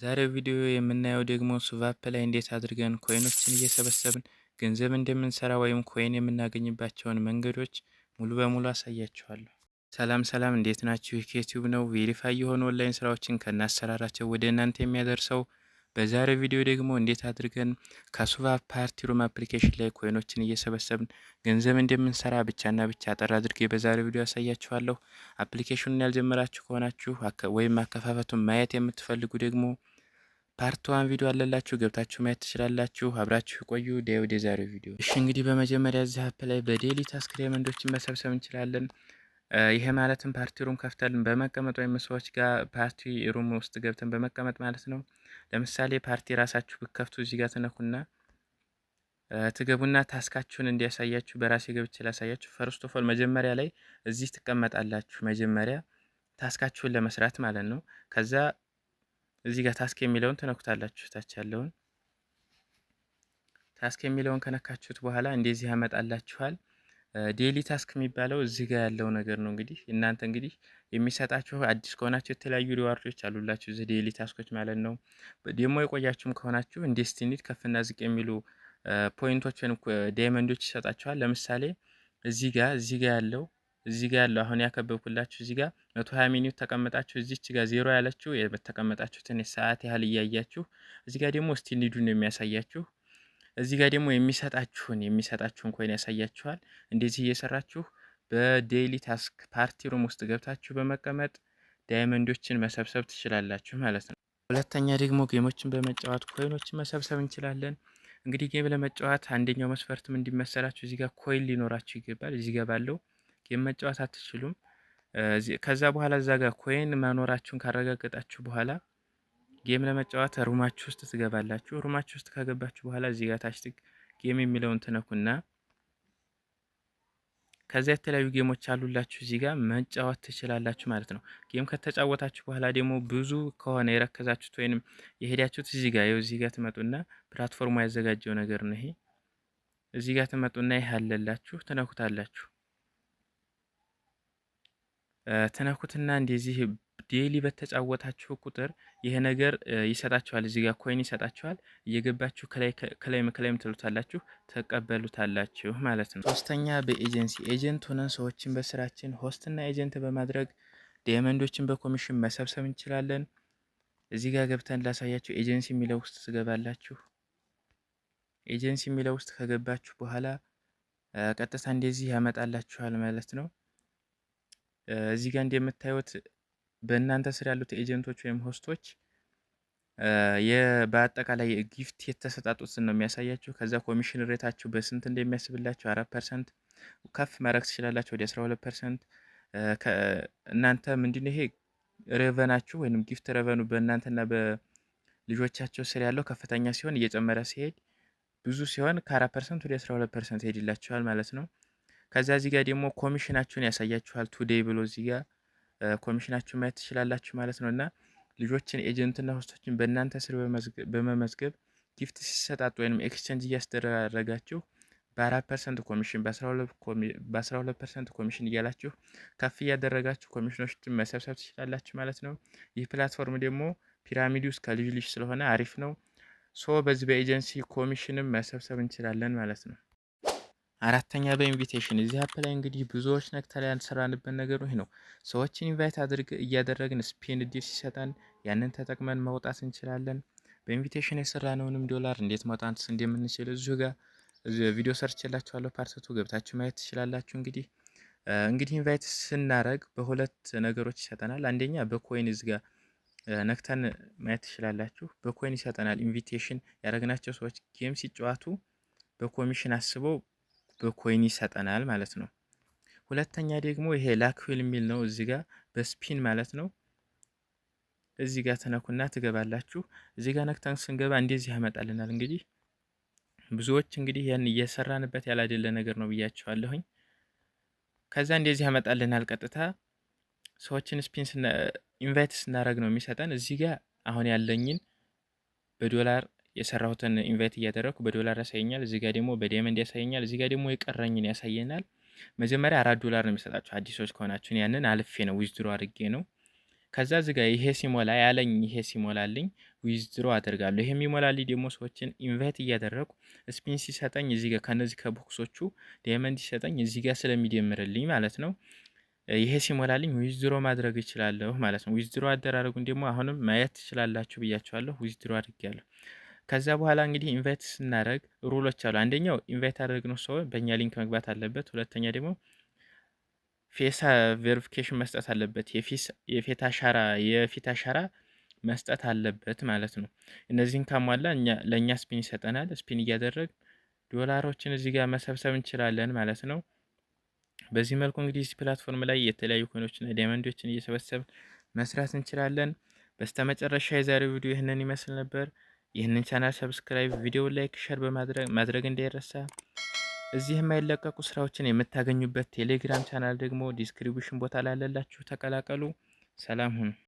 ዛሬው ቪዲዮ የምናየው ደግሞ ሱቫፕ ላይ እንዴት አድርገን ኮይኖችን እየሰበሰብን ገንዘብ እንደምንሰራ ወይም ኮይን የምናገኝባቸውን መንገዶች ሙሉ በሙሉ አሳያችኋለሁ። ሰላም ሰላም፣ እንዴት ናችሁ? ይህ ዩቲዩብ ነው፣ ቬሪፋይ የሆኑ ኦንላይን ስራዎችን ከናሰራራቸው ወደ እናንተ የሚያደርሰው። በዛሬው ቪዲዮ ደግሞ እንዴት አድርገን ከሱቫፕ ፓርቲ ሩም አፕሊኬሽን ላይ ኮይኖችን እየሰበሰብን ገንዘብ እንደምንሰራ ብቻና ብቻ አጠር አድርጌ በዛሬው ቪዲዮ አሳያችኋለሁ። አፕሊኬሽኑን ያልጀመራችሁ ከሆናችሁ ወይም አከፋፈቱን ማየት የምትፈልጉ ደግሞ ፓርት ዋን ቪዲዮ አለላችሁ፣ ገብታችሁ ማየት ትችላላችሁ። አብራችሁ ቆዩ። ወደ ዛሬው ቪዲዮ። እሺ እንግዲህ በመጀመሪያ እዚህ አፕ ላይ በዴሊ ታስክ ዳይመንዶችን መሰብሰብ እንችላለን። ይሄ ማለትም ፓርቲ ሩም ከፍተን በመቀመጥ ወይም ሰዎች ጋር ፓርቲ ሩም ውስጥ ገብተን በመቀመጥ ማለት ነው። ለምሳሌ ፓርቲ ራሳችሁ ብከፍቱ እዚህ ጋር ትነኩና ትገቡና ታስካችሁን እንዲያሳያችሁ በራሴ ገብቼ ላሳያችሁ። ፈርስት ኦፍ ኦል መጀመሪያ ላይ እዚህ ትቀመጣላችሁ። መጀመሪያ ታስካችሁን ለመስራት ማለት ነው። ከዛ እዚህ ጋር ታስክ የሚለውን ትነኩታላችሁ። ታች ያለውን ታስክ የሚለውን ከነካችሁት በኋላ እንደዚህ ያመጣላችኋል። ዴሊ ታስክ የሚባለው እዚህ ጋር ያለው ነገር ነው። እንግዲህ እናንተ እንግዲህ የሚሰጣችሁ አዲስ ከሆናችሁ የተለያዩ ሪዋርዶች አሉላችሁ እዚህ ዴሊ ታስኮች ማለት ነው። ደግሞ የቆያችሁም ከሆናችሁ እንደ ስቲኒት ከፍና ዝቅ የሚሉ ፖይንቶች ወይም ዳይመንዶች ይሰጣችኋል። ለምሳሌ እዚህ ጋር ያለው አሁን ያከበብኩላችሁ እዚህ ጋር 120 ሚኒት ተቀመጣችሁ እዚች ጋር ዜሮ ያለችው የተቀመጣችሁትን ሰዓት ያህል እያያችሁ እዚህ ጋር ደግሞ ስቲኒዱን ነው የሚያሳያችሁ። እዚህ ጋር ደግሞ የሚሰጣችሁን ኮይን ያሳያችኋል። እንደዚህ እየሰራችሁ በዴይሊ ታስክ ፓርቲ ሩም ውስጥ ገብታችሁ በመቀመጥ ዳይመንዶችን መሰብሰብ ትችላላችሁ ማለት ነው። ሁለተኛ ደግሞ ጌሞችን በመጫወት ኮይኖችን መሰብሰብ እንችላለን። እንግዲህ ጌም ለመጫወት አንደኛው መስፈርትም እንዲመሰላችሁ እዚህ ጋር ኮይን ሊኖራችሁ ይገባል። እዚህ ጋር ባለው ጌም መጫወት አትችሉም። ከዛ በኋላ እዛ ጋር ኮይን መኖራችሁን ካረጋገጣችሁ በኋላ ጌም ለመጫወት ሩማችሁ ውስጥ ትገባላችሁ። ሩማችሁ ውስጥ ከገባችሁ በኋላ እዚህ ጋር ታች ጌም የሚለውን ትነኩና ከዚያ የተለያዩ ጌሞች አሉላችሁ እዚህ ጋር መጫወት ትችላላችሁ ማለት ነው። ጌም ከተጫወታችሁ በኋላ ደግሞ ብዙ ከሆነ የረከዛችሁት ወይንም የሄዳችሁት እዚህ ጋር ትመጡና ፕላትፎርሙ ያዘጋጀው ነገር ነው ይሄ። እዚህ ጋር ትመጡና ይሄ አለላችሁ ትነኩታላችሁ። ትነኩትና እንደዚህ ዴይሊ በተጫወታችሁ ቁጥር ይሄ ነገር ይሰጣችኋል። እዚህ ጋር ኮይን ይሰጣችኋል። እየገባችሁ ከላይም ትሉታላችሁ ተቀበሉታላችሁ ማለት ነው። ሶስተኛ በኤጀንሲ ኤጀንት ሆነን ሰዎችን በስራችን ሆስትና ኤጀንት በማድረግ ዳይመንዶችን በኮሚሽን መሰብሰብ እንችላለን። እዚህ ጋር ገብተን ላሳያችሁ። ኤጀንሲ የሚለው ውስጥ ትገባላችሁ። ኤጀንሲ የሚለው ውስጥ ከገባችሁ በኋላ ቀጥታ እንደዚህ ያመጣላችኋል ማለት ነው። እዚህ ጋር እንደምታዩት በእናንተ ስር ያሉት ኤጀንቶች ወይም ሆስቶች በአጠቃላይ ጊፍት የተሰጣጡትን ነው የሚያሳያችሁ። ከዛ ኮሚሽን ሬታችሁ በስንት እንደሚያስብላችሁ 4% ከፍ ማድረግ ትችላላችሁ ወደ 12%። እናንተ ምንድነው ይሄ ሬቨናችሁ ወይም ጊፍት ሬቨኑ በእናንተና በልጆቻቸው ስር ያለው ከፍተኛ ሲሆን እየጨመረ ሲሄድ ብዙ ሲሆን ከ4% ወደ 12% ሄድላችኋል ማለት ነው። ከዛ እዚህ ጋር ደግሞ ኮሚሽናችሁን ያሳያችኋል። ቱዴይ ብሎ እዚህ ጋር ኮሚሽናችሁን ማየት ትችላላችሁ ማለት ነው። እና ልጆችን ኤጀንትና ሆስቶችን በእናንተ ስር በመመዝገብ ጊፍት ሲሰጣጡ ወይም ኤክስቼንጅ እያስደረጋችሁ በ4% ኮሚሽን በ12% ኮሚሽን እያላችሁ ከፍ እያደረጋችሁ ኮሚሽኖችን መሰብሰብ ትችላላችሁ ማለት ነው። ይህ ፕላትፎርም ደግሞ ፒራሚድ ውስጥ ከልጅ ልጅ ስለሆነ አሪፍ ነው። በዚህ በኤጀንሲ ኮሚሽንም መሰብሰብ እንችላለን ማለት ነው። አራተኛ በኢንቪቴሽን እዚህ አፕ ላይ እንግዲህ ብዙዎች ነክተን ያልሰራንበት ነገር ይህ ነው። ሰዎችን ኢንቫይት እያደረግን ስፒን እድል ሲሰጠን ያንን ተጠቅመን መውጣት እንችላለን። በኢንቪቴሽን የሰራነውንም ዶላር እንዴት ማውጣት እንደምንችል እዚሁ ጋር ቪዲዮ ሰርችላችኋለሁ። ፓርሰቱ ገብታችሁ ማየት ትችላላችሁ። እንግዲህ ኢንቫይት ስናረግ በሁለት ነገሮች ይሰጠናል። አንደኛ በኮይን እዚህ ጋር ነክተን ማየት ትችላላችሁ። በኮይን ይሰጠናል። ኢንቪቴሽን ያደረግናቸው ሰዎች ጌም ሲጫወቱ በኮሚሽን አስበው በኮይን ይሰጠናል ማለት ነው። ሁለተኛ ደግሞ ይሄ ላክዊል የሚል ነው። እዚህ ጋር በስፒን ማለት ነው። እዚህ ጋር ተነኩና ትገባላችሁ። እዚህ ጋር ነክተን ስንገባ እንደዚህ ያመጣልናል። እንግዲህ ብዙዎች እንግዲህ ያን እየሰራንበት ያላደለ ነገር ነው ብያቸዋለሁኝ። ከዛ እንደዚህ ያመጣልናል። ቀጥታ ሰዎችን ስፒን ኢንቫይት ስናደርግ ነው የሚሰጠን። እዚህ ጋር አሁን ያለኝን በዶላር የሰራሁትን ኢንቫይት እያደረኩ በዶላር ያሳየኛል። እዚህ ጋር ደግሞ በዳይመንድ ያሳየኛል። እዚህ ጋር ደግሞ የቀረኝን ያሳየናል። መጀመሪያ $4 ነው የሚሰጣችሁ አዲሶች ከሆናችሁ። ያንን አልፌ ነው ዊዝድሮ አድርጌ ነው ከዛ እዚህ ጋር ይሄ ሲሞላ ያለኝ ይሄ ሲሞላልኝ ዊዝድሮ አደርጋለሁ። ይሄ የሚሞላልኝ ደግሞ ሰዎችን ኢንቫይት እያደረጉ ስፒን ሲሰጠኝ እዚህ ጋር ከነዚህ ከቦክሶቹ ዳይመንድ ሲሰጠኝ እዚህ ጋር ስለሚደምርልኝ ማለት ነው። ይሄ ሲሞላልኝ ዊዝድሮ ማድረግ እችላለሁ ማለት ነው። ዊዝድሮ አደራረጉን ደግሞ አሁንም ማየት ትችላላችሁ ብያችኋለሁ። ዊዝድሮ አድርጌያለሁ። ከዛ በኋላ እንግዲህ ኢንቫይት ስናደርግ ሩሎች አሉ። አንደኛው ኢንቫይት ያደረግነው ሰው በእኛ ሊንክ መግባት አለበት። ሁለተኛ ደግሞ ፌስ ቬሪፊኬሽን መስጠት አለበት። የፊት አሻራ መስጠት አለበት ማለት ነው። እነዚህን ካሟላ ለእኛ ስፒን ይሰጠናል። ስፒን እያደረግ ዶላሮችን እዚህ ጋር መሰብሰብ እንችላለን ማለት ነው። በዚህ መልኩ እንግዲህ እዚህ ፕላትፎርም ላይ የተለያዩ ኮይኖችና ዳይመንዶችን እየሰበሰብን መስራት እንችላለን። በስተመጨረሻ የዛሬው ቪዲዮ ይህንን ይመስል ነበር። ይህንን ቻናል ሰብስክራይብ፣ ቪዲዮ ላይክ፣ ሸር በማድረግ እንዳይረሳ። እዚህ የማይለቀቁ ስራዎችን የምታገኙበት ቴሌግራም ቻናል ደግሞ ዲስክሪፕሽን ቦታ ላይ ያለላችሁ ተቀላቀሉ። ሰላም ሁኑ።